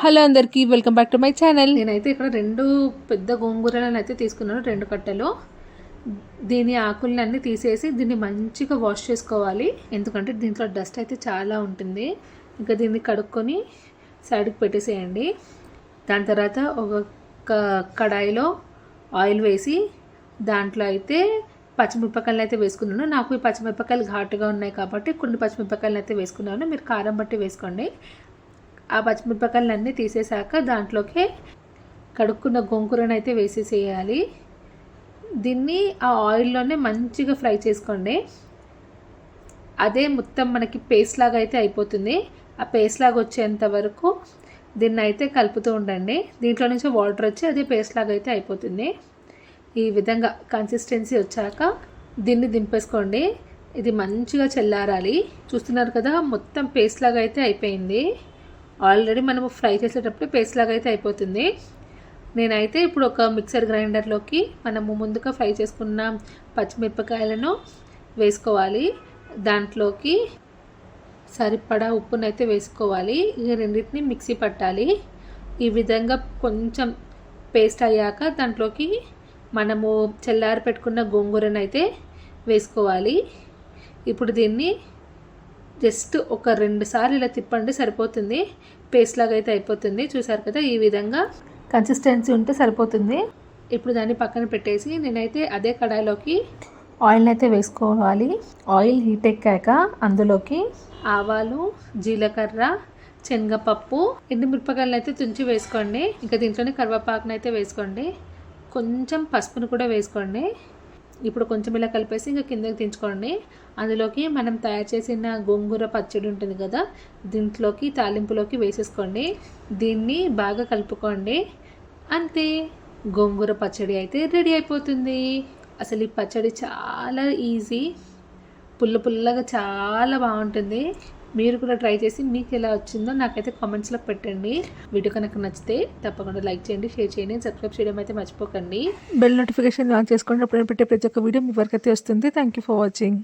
Hello అందరికీ welcome back to my channel. నేనైతే ఇక్కడ 2 పెద్ద గోంగూరలను అయితే తీసుకున్నాను, 2 కట్టలు. దీని ఆకుల్ని అన్నీ తీసేసి దీన్ని మంచిగా వాష్ చేసుకోవాలి, ఎందుకంటే దీంట్లో డస్ట్ అయితే చాలా ఉంటుంది. ఇంకా దీన్ని కడుక్కొని సైడ్కి పెట్టేసేయండి. దాని తర్వాత ఒక కడాయిలో ఆయిల్ వేసి దాంట్లో అయితే పచ్చిమిరపకాయలు అయితే వేసుకున్నాను. నాకు ఈ పచ్చిమిరపకాయలు ఘాటుగా ఉన్నాయి కాబట్టి కొన్ని పచ్చిమిరపకాయలు అయితే వేసుకున్నాను. మీరు కారం బట్టి వేసుకోండి. ఆ పచ్చిమిరపకాయలు అన్నీ తీసేసాక దాంట్లోకి కడుక్కున్న గోంగూరను అయితే వేసేసేయాలి. దీన్ని ఆ ఆయిల్లోనే మంచిగా ఫ్రై చేసుకోండి. అదే మొత్తం మనకి పేస్ట్ లాగా అయితే అయిపోతుంది. ఆ పేస్ట్ లాగా వచ్చేంత వరకు దీన్ని అయితే కలుపుతూ ఉండండి. దీంట్లో నుంచి వాటర్ వచ్చి అదే పేస్ట్ లాగా అయితే అయిపోతుంది. ఈ విధంగా కన్సిస్టెన్సీ వచ్చాక దీన్ని దింపేసుకోండి. ఇది మంచిగా చల్లారాలి. చూస్తున్నారు కదా, మొత్తం పేస్ట్ లాగా అయితే అయిపోయింది. ఆల్రెడీ మనము ఫ్రై చేసేటప్పుడు పేస్ట్ లాగా అయితే అయిపోతుంది. నేనైతే ఇప్పుడు ఒక మిక్సర్ గ్రైండర్లోకి మనము ముందుగా ఫ్రై చేసుకున్న పచ్చిమిరపకాయలను వేసుకోవాలి. దాంట్లోకి సరిపడా ఉప్పునైతే వేసుకోవాలి. ఈ రెండింటిని మిక్సీ పట్టాలి. ఈ విధంగా కొంచెం పేస్ట్ అయ్యాక దాంట్లోకి మనము చల్లారి పెట్టుకున్న గోంగూరను అయితే వేసుకోవాలి. ఇప్పుడు దీన్ని జస్ట్ ఒక 2 సార్లు ఇలా తిప్పండి, సరిపోతుంది. పేస్ట్ లాగా అయితే అయిపోతుంది. చూసారు కదా, ఈ విధంగా కన్సిస్టెన్సీ ఉంటే సరిపోతుంది. ఇప్పుడు దాన్ని పక్కన పెట్టేసి నేనైతే అదే కడాయిలోకి ఆయిల్ని అయితే వేసుకోవాలి. ఆయిల్ హీట్ ఎక్కాక అందులోకి ఆవాలు, జీలకర్ర, శనగపప్పు, ఎండుమిరపకాయలను అయితే తుంచి వేసుకోండి. ఇంకా దీంట్లోనే కరివేపాకును అయితే వేసుకోండి. కొంచెం పసుపును కూడా వేసుకోండి. ఇప్పుడు కొంచెం ఇలా కలిపేసి ఇంకా కిందకి దించుకోండి. అందులోకి మనం తయారు చేసిన గోంగూర పచ్చడి ఉంటుంది కదా, దీంట్లోకి తాలింపులోకి వేసేసుకోండి. దీన్ని బాగా కలుపుకోండి. అంతే, గోంగూర పచ్చడి అయితే రెడీ అయిపోతుంది. అసలు ఈ పచ్చడి చాలా ఈజీ, పుల్లగా చాలా బాగుంటుంది. మీరు కూడా ట్రై చేసి మీకు ఎలా వచ్చిందో నాకైతే కామెంట్స్లో పెట్టండి. వీడియో కనుక నచ్చితే తప్పకుండా లైక్ చేయండి, షేర్ చేయండి, సబ్స్క్రైబ్ చేయడం అయితే మర్చిపోకండి. బెల్ నోటిఫికేషన్ ఆన్ చేసుకోండి. అప్పుడు పెట్టే ప్రతి ఒక్క వీడియో మీ వరకు అయితే వస్తుంది. Thank you for watching.